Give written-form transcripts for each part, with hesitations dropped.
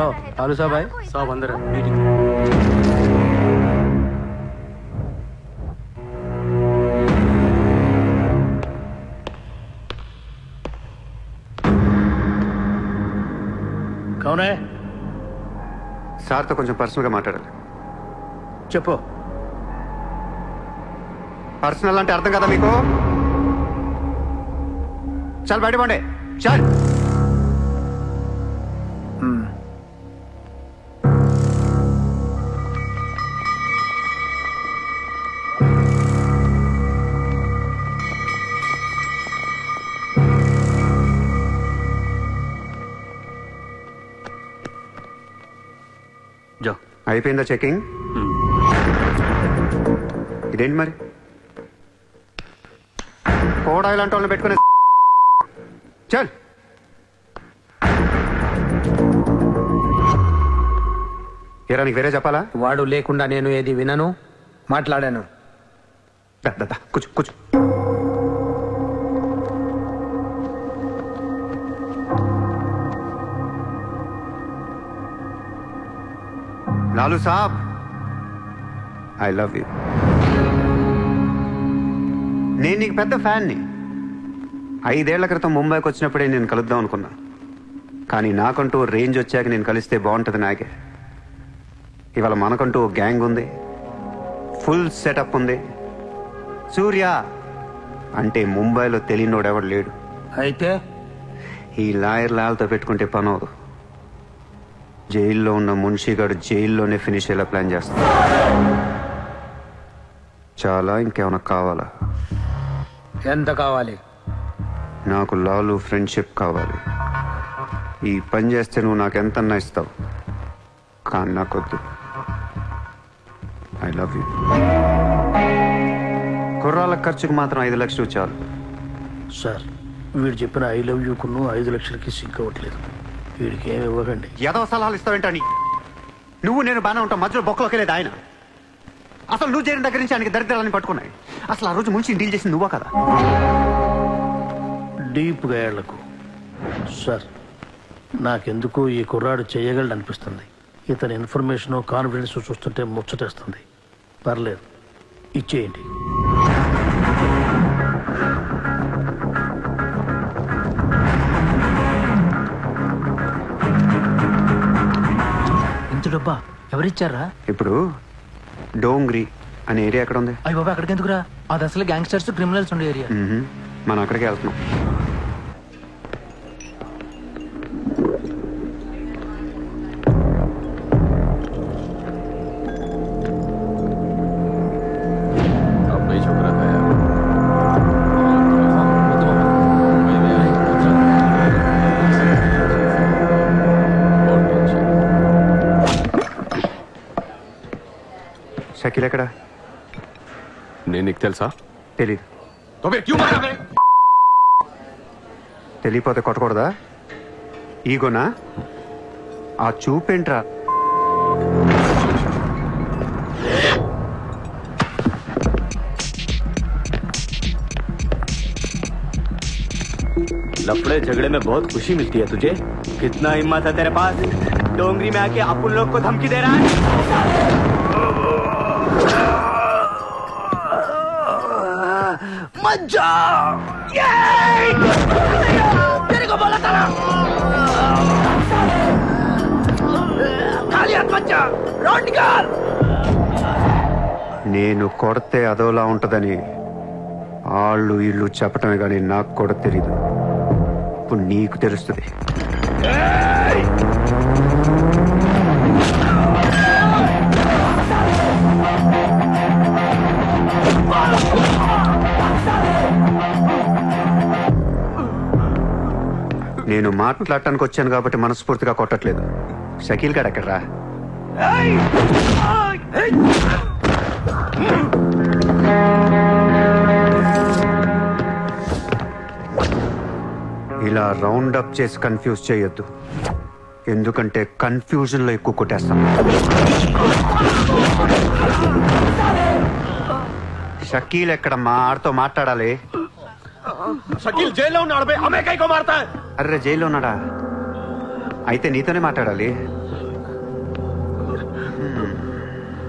बताओ लालू साहब आए? साहब अंदर है मीटिंग। कौन है? సార్తో కొంచెం పర్సనల్గా మాట్లాడాలి. చెప్పు. పర్సనల్ అంటే అర్థం కదా మీకు? చాలు బయట పండే చాలు. అయిపోయిందా చెకింగ్? ఇదేంటి మరి కోడా ఇలాంటి వాళ్ళని పెట్టుకునే చల్. ఏరా నీకు వేరే చెప్పాలా? వాడు లేకుండా నేను ఏది వినను. మాట్లాడాను. కూర్చో కూర్చో. లాలూ సాబ్ ఐ లవ్ యూ. నేను నీకు పెద్ద ఫ్యాన్ని. 5 ఏళ్ల క్రితం ముంబైకి వచ్చినప్పుడే నేను కలుద్దాం అనుకున్నా. కానీ నాకంటూ రేంజ్ వచ్చాక నేను కలిస్తే బాగుంటుంది నాకే. ఇవాళ మనకంటూ గ్యాంగ్ ఉంది, ఫుల్ సెటప్ ఉంది. సూర్య అంటే ముంబైలో తెలియనోడెవడు లేడు. అయితే ఈ లాయర్ లాల్తో పెట్టుకుంటే పని అవదు. జైల్లో ఉన్న మున్షిగాడు జైల్లోనే ఫినిష్ అయ్యేలా ప్లాన్ చేస్తాడు. చాలా ఇంకేమైనా కావాలా? ఎంత కావాలి? నాకు లాలు ఫ్రెండ్షిప్ కావాలి. ఈ పని చేస్తే నువ్వు నాకు ఎంతన్నా ఇస్తావు, కానీ నాకొద్దు. I love you. కుర్రాల ఖర్చుకు మాత్రం 5 లక్షలు చాలు. సార్ వీడు చెప్పిన ఐ లవ్ యూకును 5 లక్షలకి సింక్ అవ్వట్లేదు. వీడికి ఏమి ఇవ్వకండి. ఏదో సలహాలు ఇస్తావేంటని? నువ్వు నేను బాగానే ఉంటాం, మధ్యలో బొక్కలోకి లేదు ఆయన. అసలు నువ్వు చేరిన దగ్గర నుంచి ఆయనకి దరిద్రాలని పట్టుకున్నాయి. అసలు ఆ రోజు ముంచి డీల్ చేసింది నువ్వా కదా? డీప్గా ఏళ్లకు సార్ నాకెందుకు ఈ కుర్రాడు చేయగలడు అనిపిస్తుంది. ఇతని ఇన్ఫర్మేషన్ కాన్ఫిడెన్స్ చూస్తుంటే ముచ్చటేస్తుంది. పర్లేదు ఇచ్చేయండి. ఇంత డబ్బా ఎవరిచ్చారా? ఇప్పుడు డోంగ్రీ అనే ఏరియా ఎక్కడ ఉంది? అయ్యి బాబా అక్కడికి ఎందుకురా? అది అసలు గ్యాంగ్స్టర్స్ క్రిమినల్స్ ఉండే ఏరియా. మనం అక్కడికి వెళ్తున్నాం. షకీల్ ఎక్కడ? నేను నీకు తెలుసా? తెలీదు. తెలియపోతే కొట్టకూడదా? ఈగోనా? ఆ చూపేంట్రా? लफड़े झगड़े में बहुत खुशी मिलती है तुझे. कितना हिम्मत है तेरे पास? डोंगरी में आके अपन लोग को धमकी दे रहा है. मत जाओ. तेरे को बोला था ना. खाली हाथ मत जा. रोड निकाल. నేను కొడితే అదోలా ఉంటదని వాళ్ళు ఇళ్ళు చెప్పటమే కానీ నాకు కూడా తెలీదు. ఇప్పుడు నీకు తెలుస్తుంది. నేను మాట్లాడటానికి వచ్చాను కాబట్టి మనస్ఫూర్తిగా కొట్టట్లేదు. షకీల్ గారు ఎక్కడ్రా? ఇలా రౌండ్ అప్ చేసి కన్ఫ్యూజ్ చేయొద్దు, ఎందుకంటే కన్ఫ్యూజన్ లో ఎక్కువ కొట్టేస్తాం. షకీల్ ఎక్కడ? మా ఆడితో మాట్లాడాలి. షకీల్ జైల్లో ఉన్నాడు. అర్రే జైల్లో ఉన్నాడా? అయితే నీతోనే మాట్లాడాలి.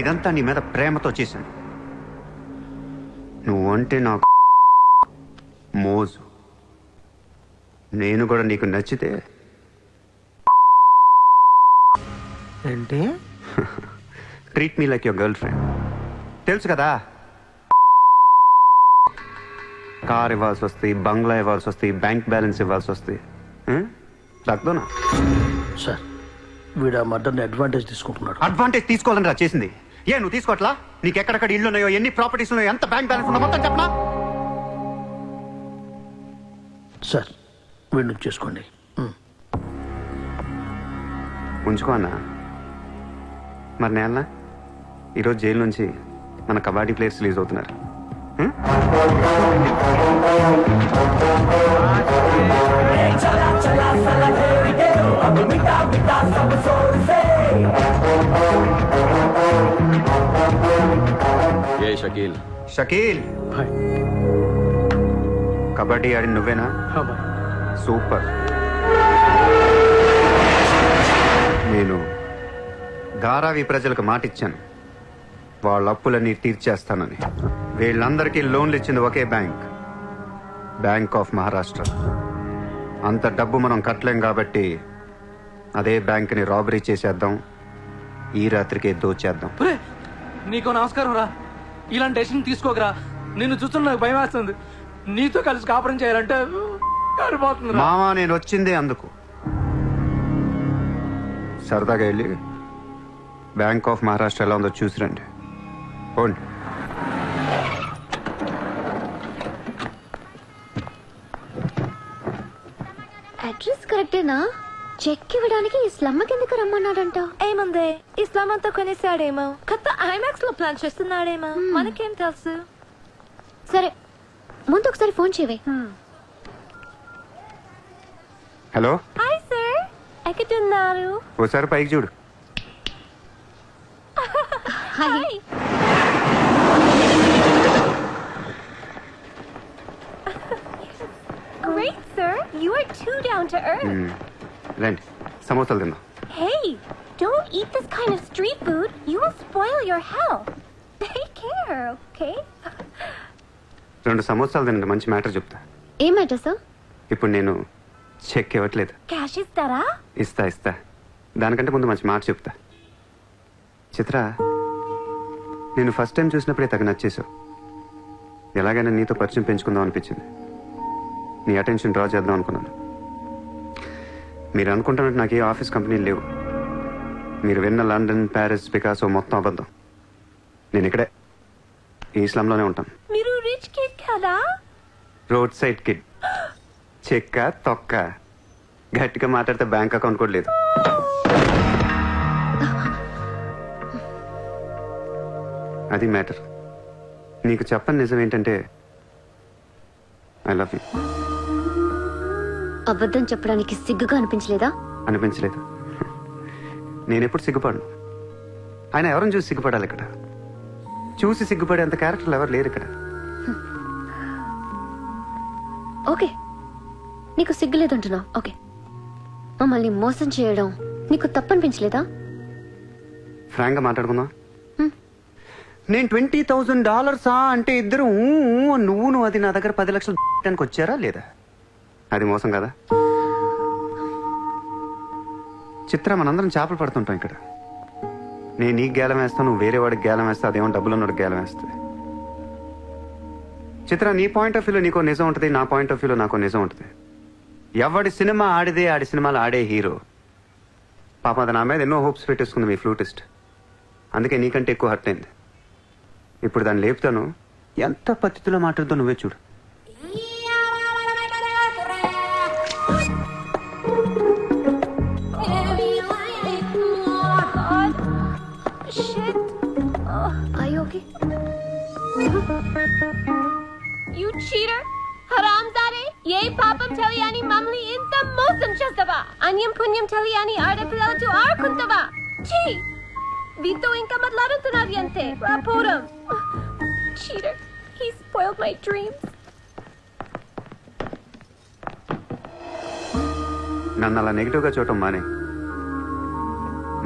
ఇదంతా నీ మీద ప్రేమతో చేశాను. నువ్వంటే నాకు మోజు. నేను కూడా నీకు నచ్చితే ఏంటి? Treat me like your girl friend. తెలుసు కదా, కార్ ఇవ్వాల్సి వస్తాయి, బంగ్లా ఇవ్వాల్సి వస్తాయి, బ్యాంక్ బ్యాలెన్స్ ఇవ్వాల్సి వస్తాయి. రక్తోనా సార్, వీడు ఆ మర్డర్ని అడ్వాంటేజ్ తీసుకుంటున్నాడు. అడ్వాంటేజ్ తీసుకోవాలని రా చేసింది. నువ్వు తీసుకోవట్లా? నీకు ఎక్కడెక్కడ ఇల్లు ఉన్నాయో, ఎన్ని ప్రాపర్టీస్ ఉన్నాయో, ఎంత బ్యాంక్ బ్యాలెన్స్ ఉన్నా మొత్తం చెప్పనా? సార్, వీడిని చేసుకోండి. ఉంచుకో అన్నా. మరి నేనా ఈరోజు జైలు నుంచి మన కబడ్డీ ప్లేయర్స్ రిలీజ్ అవుతున్నారు. షకీల్ షకీల్, బాయ్. కబడ్డీ ఆడి నువ్వేనా? బాయ్. సూపర్. నేను ధారావి ప్రజలకు మాటిచ్చాను, వాళ్ళ అప్పులన్నీ తీర్చేస్తానని. వీళ్ళందరికీ లోన్లు ఇచ్చింది ఒకే బ్యాంక్, బ్యాంక్ ఆఫ్ మహారాష్ట్ర. అంత డబ్బు మనం కట్టలేం కాబట్టి అదే బ్యాంక్ని రాబరీ చేసేద్దాం, ఈ రాత్రికే దోచేద్దాం. నీకు నమస్కారం రా. ఇలాంటి డెసిషన్ తీసుకోకరా. నిన్ను చూస్తున్న నాకు భయం వేస్తుంది. నీతో కలిసి కాపురం చేయాలంటే కారిపోతుంది. మామా, నేను వచ్చిందే అందుకు. సరదాగా వెళ్ళి బ్యాంక్ ఆఫ్ మహారాష్ట్ర ఎలా ఉందో చూసిరండి. పోండి. అడ్రస్ కరెక్టేనా? చెక్ ఇవ్వడానికి ఈ స్లమ్ కిందకి రమ్మన్నాడంట. ఏముంది, ఇస్లాం అంతా కొనేసాడేమో, కొత్త ఐమాక్స్ లో ప్లాన్ చేస్తున్నాడేమో, మనకేం తెలుసు. సరే, ముందు ఒకసారి ఫోన్ చేయవే. హలో. హాయ్ సార్, ఎక్కడున్నారు? ఓసారి పైకి చూడు. Hi. Great sir, you are too down to earth. రండి, సమోసాలు తిందాం. Hey, don't eat this kind of street food. You will spoil your health. Take care, okay? 2 సమోసాలు తినండి, మంచి మ్యాటర్ చెప్తా. ఏం మ్యాటర్ సార్? ఇప్పుడు నేను చెక్ ఇవ్వట్లేదు. Cash ఇస్తారా? ఇస్తా. దానికంటే ముందు మంచి మాట చెప్తా. చిత్ర, నేను ఫస్ట్ టైం చూసినప్పుడే తగ్గ నచ్చేసావు. ఎలాగైనా నీతో పరిచయం పెంచుకుందాం అనిపించింది. నీ అటెన్షన్ డ్రా చేద్దాం అనుకున్నాను. మీరు అనుకుంటున్నట్టు నాకు ఏ ఆఫీస్ కంపెనీలు లేవు. మీరు విన్న లండన్, ప్యారిస్, పికాసో మొత్తం అబద్ధం. నేను ఇక్కడే ఈ ఇస్లాంలోనే ఉంటాను. మీరు రిచ్ కిడ్ కదా? Road side kid. చెక్క తొక్క. గట్టిగా మాట్లాడితే బ్యాంక్ అకౌంట్ కూడా లేదు. అది మ్యాటర్. నీకు చెప్పని నిజం ఏంటంటే ఐ లవ్ యూ. అబద్ధం చెప్పడానికి సిగ్గుగా అనిపించలేదా? అనిపించలేదు. నేనెప్పుడు సిగ్గుపడను. ఆయన ఎవరిని చూసి సిగ్గుపడాలి? ఇక్కడ చూసి సిగ్గుపడేంత క్యారెక్టర్లు ఎవరు లేరు ఇక్కడ. ఓకే, నీకు సిగ్గు లేదంటున్నావు. ఓకే, మమ్మల్ని మోసం చేయడం నీకు తప్పనిపించలేదా? ఫ్రాంక్ గా మాట్లాడుకుందాం. నేను $20,000 అంటే ఇద్దరు నువ్వు అది నా దగ్గర 10 లక్షలు వచ్చారా లేదా? అది మోసం కదా? చిత్ర, మనందరం చేపలు పడుతుంటాం ఇక్కడ. నేను నీకు గేలం వేస్తాను, నువ్వు వేరే వాడికి గేలం వేస్తా, అదేమో డబ్బులు ఉన్నవాడికి గేలం వేస్తుంది. చిత్ర, నీ పాయింట్ ఆఫ్ వ్యూలో నీకో నిజం ఉంటుంది, నా పాయింట్ ఆఫ్ వ్యూలో నాకో నిజం ఉంటుంది. ఎవడి సినిమా ఆడిదే ఆడి సినిమాలు ఆడే హీరో. పాపం అది నా మీద ఎన్నో హోప్స్ పెట్టేసుకుంది మీ ఫ్లూటిస్ట్. అందుకే నీకంటే ఎక్కువ హర్ట్ అయింది. ఇప్పుడు దాన్ని లేపుతాను, ఎంత పద్ధతిలో మాట్లాడుతూ నువ్వే చూడు. You cheater! హరాంజాదే! ఏ పాపం తెలియని మమ్మల్ని ఇంత మోసం చేస్తావా? అన్యం పుణ్యం తెలియని ఆడపిల్లలతో ఆడుకుంటావా? ఛీ! వీతో ఇంకా మాట్లాడుతున్నది అంతే. రాపోరం! Cheater! He spoiled my dreams. నన్ను అలా నెగిటివ్గా చూడటం మానే.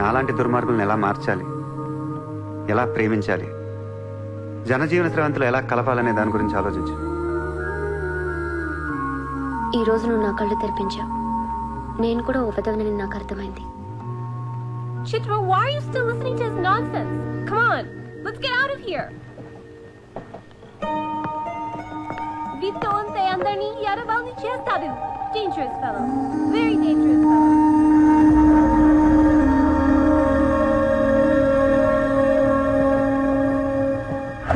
నాలాంటి దుర్మార్గులను ఎలా మార్చాలి, ఎలా ప్రేమించాలి, జనజీవన స్రవంతిలో ఎలా కలపాలనే దాని గురించి ఆలోచించు. ఈ రోజు నువ్వు నా కళ్ళు తెరిపించావు. నేను కూడా ఓ పెదవనని నాకు అర్థమైంది. Chitra, why are you still listening to his nonsense? Come on, let's get out of here. Vito ante andarni yaravalni chestadu. Dangerous fellow. Very dangerous.